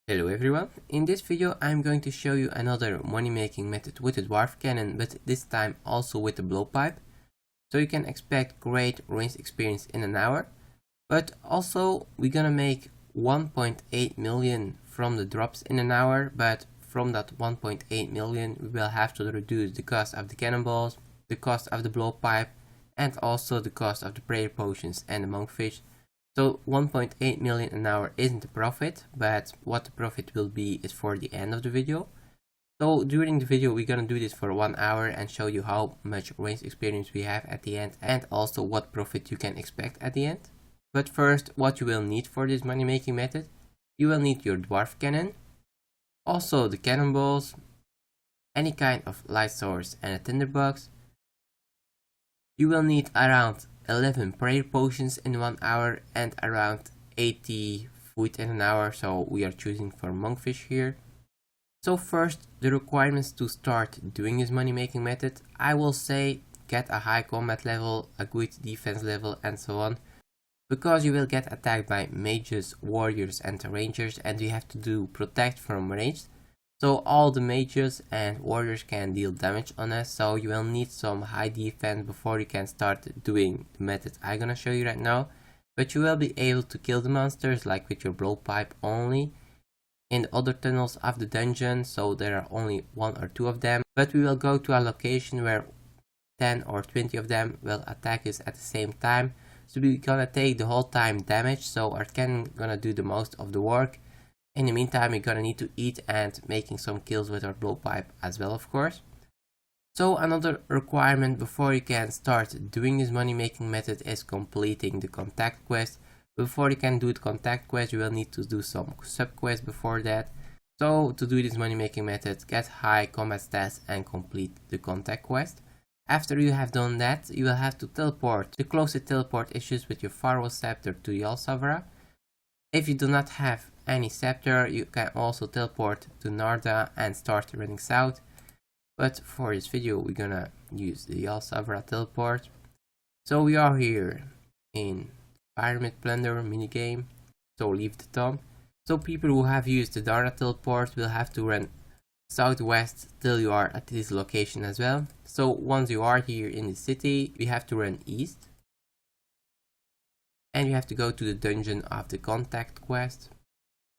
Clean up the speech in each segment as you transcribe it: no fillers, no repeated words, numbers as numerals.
Hello everyone, in this video I'm going to show you another money making method with the Dwarf cannon, but this time also with the blowpipe. So you can expect great range experience in an hour, but also we're gonna make 1.8 million from the drops in an hour, but from that 1.8 million we will have to reduce the cost of the cannonballs, the cost of the blowpipe, and also the cost of the prayer potions and the monkfish. So 1.8 million an hour isn't the profit, but what the profit will be is for the end of the video. So during the video we're gonna do this for 1 hour and show you how much range experience we have at the end and also what profit you can expect at the end. But first, what you will need for this money making method: you will need your Dwarf cannon, also the cannonballs, any kind of light source and a tinderbox. You will need around 11 prayer potions in 1 hour and around 80 food in an hour, so we are choosing for monkfish here. So first, the requirements to start doing this money making method: I will say get a high combat level, a good defense level and so on, because you will get attacked by mages, warriors and rangers, and you have to do protect from ranged. So all the mages and warriors can deal damage on us, so you will need some high defense before you can start doing the method I'm gonna show you right now. But you will be able to kill the monsters like with your blowpipe only in the other tunnels of the dungeon, so there are only 1 or 2 of them. But we will go to a location where 10 or 20 of them will attack us at the same time. So we're gonna take the whole time damage, so our cannon gonna do the most of the work. In the meantime, we're gonna need to eat and making some kills with our blowpipe as well, of course. So another requirement before you can start doing this money making method is completing the contact quest. Before you can do the contact quest, you will need to do some sub quests before that. So to do this money making method, get high combat stats and complete the contact quest. After you have done that, you will have to teleport. The closest teleport is just with your Pharaoh scepter to the Osrs. If you do not have any scepter, you can also teleport to Narda and start running south. But for this video we're gonna use the Osrs teleport. So we are here in Pyramid Plunder minigame, so leave the thumb. So people who have used the Narda teleport will have to run southwest till you are at this location as well. So once you are here in the city, you have to run east. And you have to go to the dungeon of the contact quest.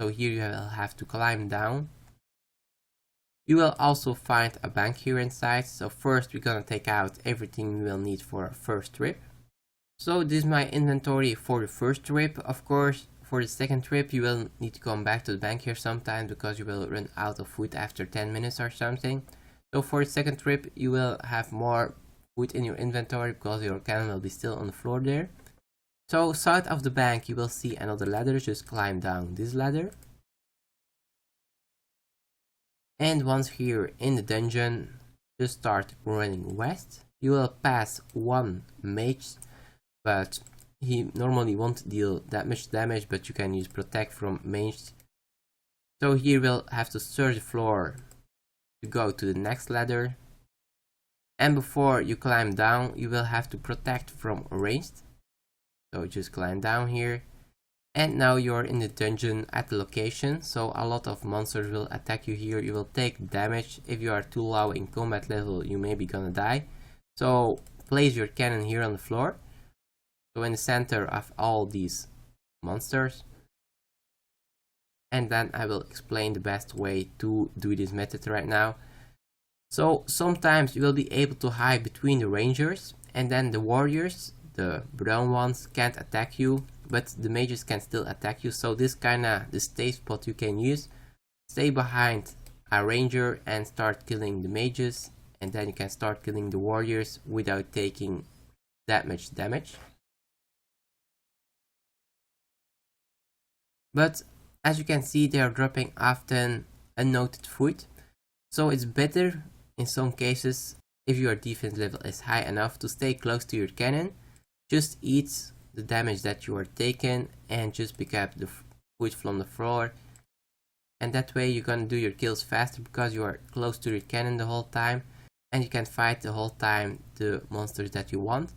So here you will have to climb down. You will also find a bank here inside. So first we're gonna take out everything we will need for our first trip. So this is my inventory for the first trip. Of course, for the second trip you will need to come back to the bank here sometime because you will run out of food after 10 minutes or something. So for the second trip you will have more food in your inventory because your cannon will be still on the floor there. So south of the bank you will see another ladder, just climb down this ladder. And once here in the dungeon, just start running west. You will pass one mage, but he normally won't deal that much damage, but you can use protect from mage. So here we'll have to search the floor to go to the next ladder. And before you climb down, you will have to protect from ranged. So just climb down here, and now you're in the dungeon at the location. So a lot of monsters will attack you here. You will take damage. If you are too low in combat level, you may be gonna die. So place your cannon here on the floor, so in the center of all these monsters. And then I will explain the best way to do this method right now. So sometimes you will be able to hide between the rangers, and then the warriors, the brown ones, can't attack you, but the mages can still attack you. So this kinda the stay spot you can use. Stay behind a ranger and start killing the mages, and then you can start killing the warriors without taking that much damage. But as you can see, they are dropping often unnoted food, so it's better in some cases, if your defense level is high enough, to stay close to your cannon. Just eat the damage that you are taking and just pick up the food from the floor, and that way you're gonna do your kills faster because you are close to your cannon the whole time and you can fight the whole time the monsters that you want.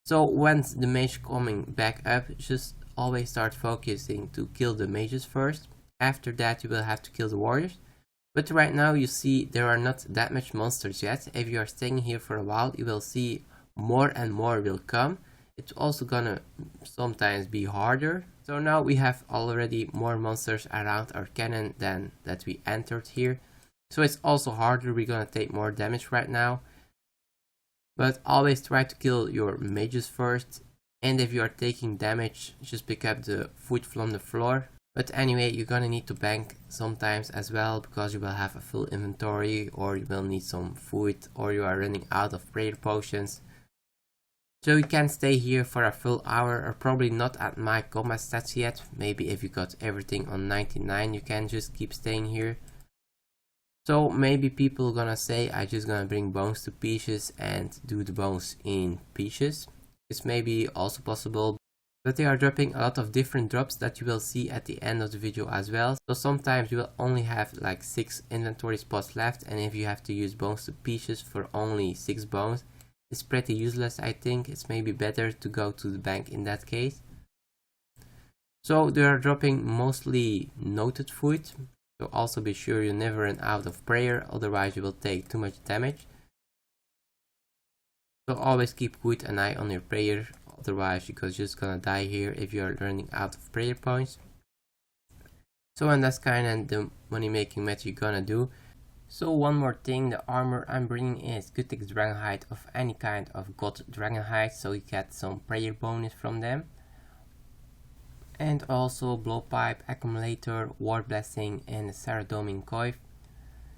So once the mage coming back up, just always start focusing to kill the mages first. after that you will have to kill the warriors. But right now you see there are not that much monsters yet. If you are staying here for a while, you will see more and more will come. It's also gonna sometimes be harder. So now we have already more monsters around our cannon than that we entered here. So it's also harder, we're gonna take more damage right now. But always try to kill your mages first. And if you are taking damage, just pick up the food from the floor. But anyway, you're gonna need to bank sometimes as well, because you will have a full inventory, or you will need some food, or you are running out of prayer potions. So you can stay here for a full hour, or probably not at my combat stats yet. Maybe if you got everything on 99, you can just keep staying here. So maybe people gonna say I just gonna bring bones to pieces and do the bones in pieces. It's maybe also possible, but they are dropping a lot of different drops that you will see at the end of the video as well. So sometimes you will only have like 6 inventory spots left, and if you have to use bones to pieces for only 6 bones, it's pretty useless. I think it's maybe better to go to the bank in that case. So they are dropping mostly noted food, so also be sure you never run out of prayer, otherwise you will take too much damage. So always keep an eye on your prayer, otherwise you're just gonna die here if you're running out of prayer points. So and that's kinda the money making method you're gonna do. So one more thing, the armor I'm bringing is Gothic Dragonhide of any kind of God Dragonhide, so you get some prayer bonus from them. And also Blowpipe, Accumulator, Ward Blessing and Saradomin Coif.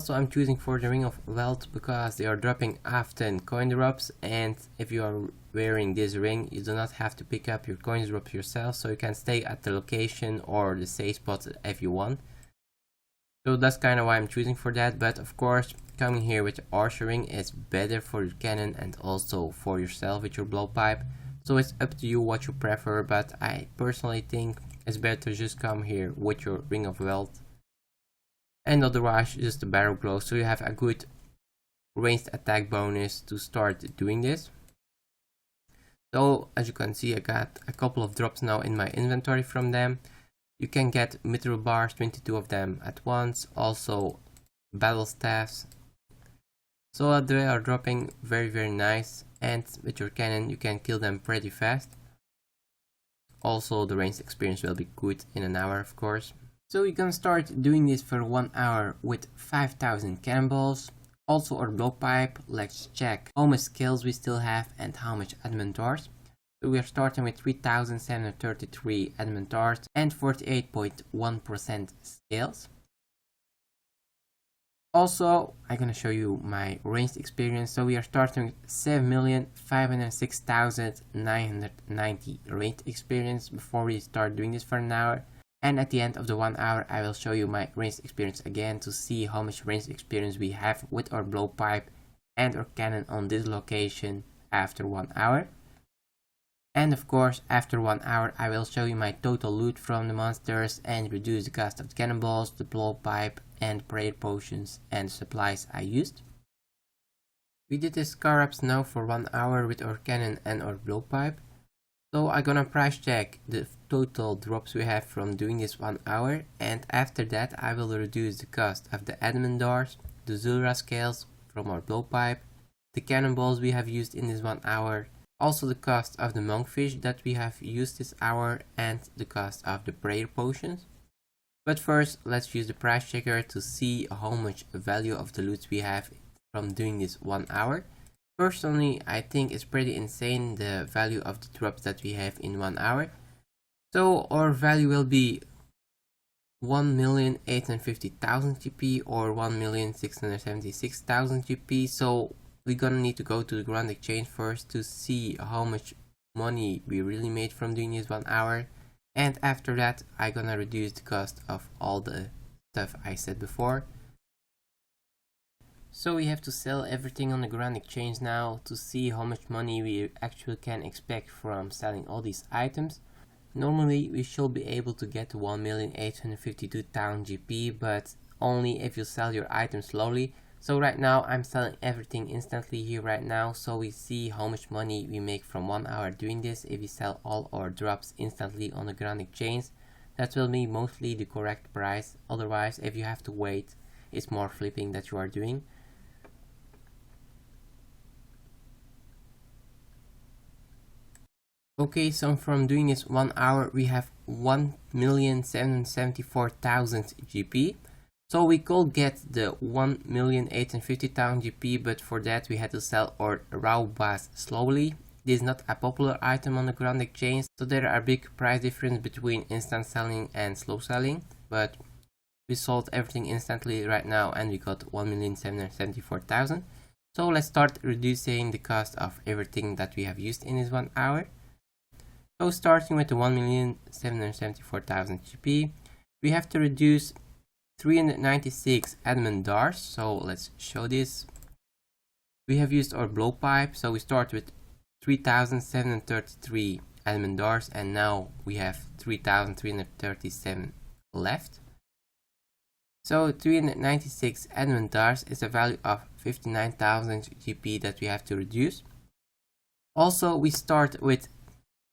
Also I'm choosing for the Ring of Wealth because they are dropping often coin drops, and if you are wearing this ring you do not have to pick up your coin drops yourself, so you can stay at the location or the safe spot if you want. So that's kind of why I'm choosing for that, but of course coming here with the Osrs ring is better for your cannon and also for yourself with your blowpipe. So it's up to you what you prefer, but I personally think it's better to just come here with your Ring of Wealth. And otherwise just the barrel glow, so you have a good ranged attack bonus to start doing this. So as you can see I got a couple of drops now in my inventory from them. You can get mithril bars, 22 of them at once, also battle staffs. So they are dropping very nice, and with your cannon you can kill them pretty fast. Also the ranged experience will be good in an hour of course. So you can start doing this for 1 hour with 5000 cannonballs. Also our blowpipe, let's check how much skills we still have and how much adamant darts. So we are starting with 3733 adamant darts and 48.1% scales. Also, I'm gonna show you my ranged experience. So we are starting with 7,506,990 ranged experience before we start doing this for an hour. And at the end of the 1 hour, I will show you my ranged experience again to see how much ranged experience we have with our blowpipe and our cannon on this location after 1 hour. And of course, after 1 hour, I will show you my total loot from the monsters and reduce the cost of the cannonballs, the blowpipe, and prayer potions and supplies I used. We did the scarabs now for 1 hour with our cannon and our blowpipe. So I'm gonna price check the total drops we have from doing this 1 hour, and after that I will reduce the cost of the adamant darts, the Zulra scales from our blowpipe, the cannonballs we have used in this 1 hour, also the cost of the monkfish that we have used this hour, and the cost of the prayer potions. But first let's use the price checker to see how much value of the loot we have from doing this 1 hour. Personally, I think it's pretty insane the value of the drops that we have in 1 hour. So our value will be 1,850,000 GP or 1,676,000 GP. So we're gonna need to go to the Grand Exchange first to see how much money we really made from doing this 1 hour. And after that, I'm gonna reduce the cost of all the stuff I said before. So we have to sell everything on the Grand Exchange now to see how much money we actually can expect from selling all these items. Normally we should be able to get to 1,852,000 GP, but only if you sell your items slowly. So right now I'm selling everything instantly here right now, so we see how much money we make from 1 hour doing this if we sell all our drops instantly on the Grand Exchange. That will be mostly the correct price. Otherwise, if you have to wait, it's more flipping that you are doing. Okay, so from doing this 1 hour, we have 1,774,000 GP. So we could get the 1,850,000 GP, but for that we had to sell our raw bass slowly. This is not a popular item on the Grand Exchange, so there are big price difference between instant selling and slow selling. But we sold everything instantly right now and we got 1,774,000. So let's start reducing the cost of everything that we have used in this 1 hour. So starting with the 1,774,000 GP, we have to reduce 396 admin Dwarfs. So let's show this. We have used our blowpipe, so we start with 3,733 admin Dwarfs and now we have 3,337 left. So 396 admin Dwarfs is a value of 59,000 GP that we have to reduce. Also, we start with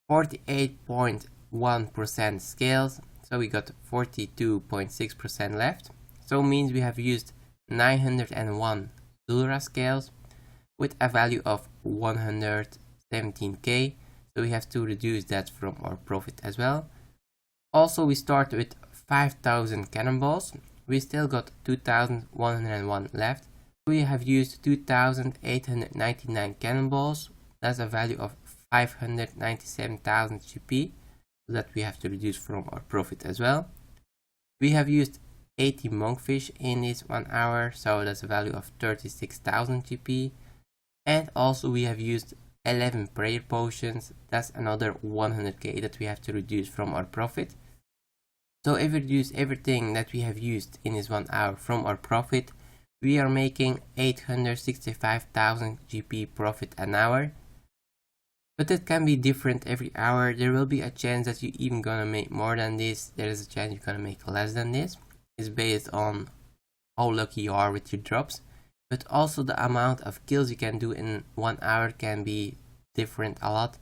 48.1% scales, so we got 42.6% left. So means we have used 901 Zulra scales with a value of 117k, so we have to reduce that from our profit as well. Also, we start with 5,000 cannonballs. We still got 2,101 left. We have used 2,899 cannonballs. That's a value of 597,000 GP, so that we have to reduce from our profit as well. We have used 80 monkfish in this 1 hour, so that's a value of 36,000 GP. And also we have used 11 prayer potions. That's another 100k that we have to reduce from our profit. So if we reduce everything that we have used in this 1 hour from our profit, we are making 865,000 GP profit an hour. But it can be different every hour. There will be a chance that you even gonna make more than this. There is a chance you're gonna make less than this. It's based on how lucky you are with your drops. But also the amount of kills you can do in 1 hour can be different a lot.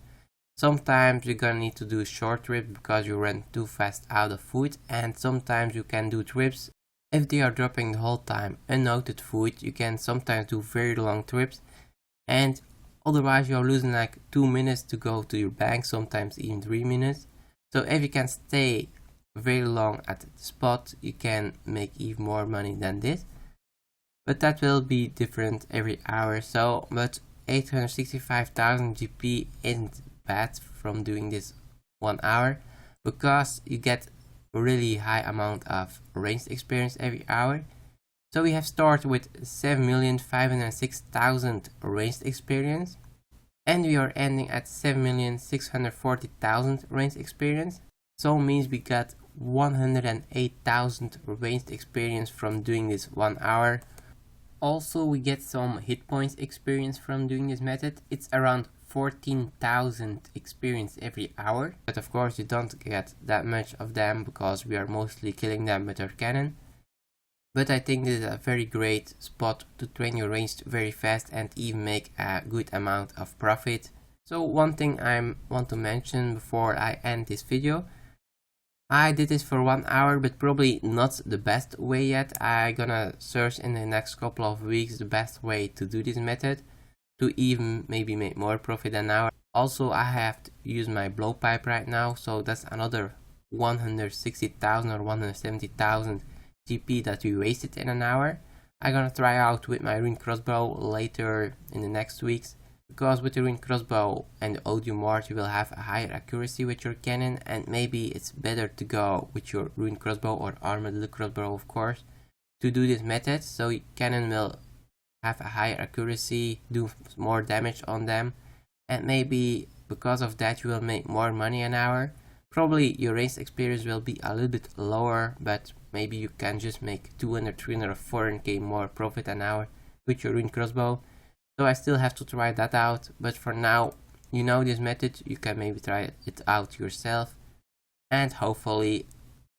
Sometimes you're gonna need to do short trips because you run too fast out of food, and sometimes you can do trips. If they are dropping the whole time unnoted food, you can sometimes do very long trips, and otherwise you're losing like 2 minutes to go to your bank, sometimes even 3 minutes. So if you can stay very long at the spot, you can make even more money than this. But that will be different every hour. So, but 865,000 GP isn't bad from doing this 1 hour, because you get a really high amount of ranged experience every hour. So we have started with 7,506,000 ranged experience, and we are ending at 7,640,000 ranged experience. So means we got 108,000 ranged experience from doing this 1 hour. Also, we get some hit points experience from doing this method. It's around 14,000 experience every hour, but of course you don't get that much of them because we are mostly killing them with our cannon. But I think this is a very great spot to train your ranged very fast and even make a good amount of profit. So one thing I want to mention before I end this video. I did this for 1 hour, but probably not the best way yet. I'm gonna search in the next couple of weeks the best way to do this method to even maybe make more profit an hour. Also, I have to use my blowpipe right now, so that's another 160,000 or 170,000 GP that we wasted in an hour. I'm gonna try out with my rune crossbow later in the next weeks, because with the rune crossbow and the odium ward you will have a higher accuracy with your cannon, and maybe it's better to go with your rune crossbow or armored crossbow, of course, to do this method, so your cannon will have a higher accuracy, do more damage on them, and maybe because of that you will make more money an hour. Probably your race experience will be a little bit lower, but maybe you can just make 200, 300 or 400k more profit an hour with your rune crossbow. So I still have to try that out, but for now, you know this method, you can maybe try it out yourself, and hopefully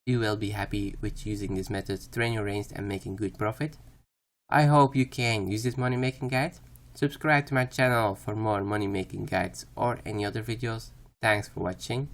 you will be happy with using this method to train your ranged and making good profit. I hope you can use this money making guide. Subscribe to my channel for more money making guides or any other videos. Thanks for watching.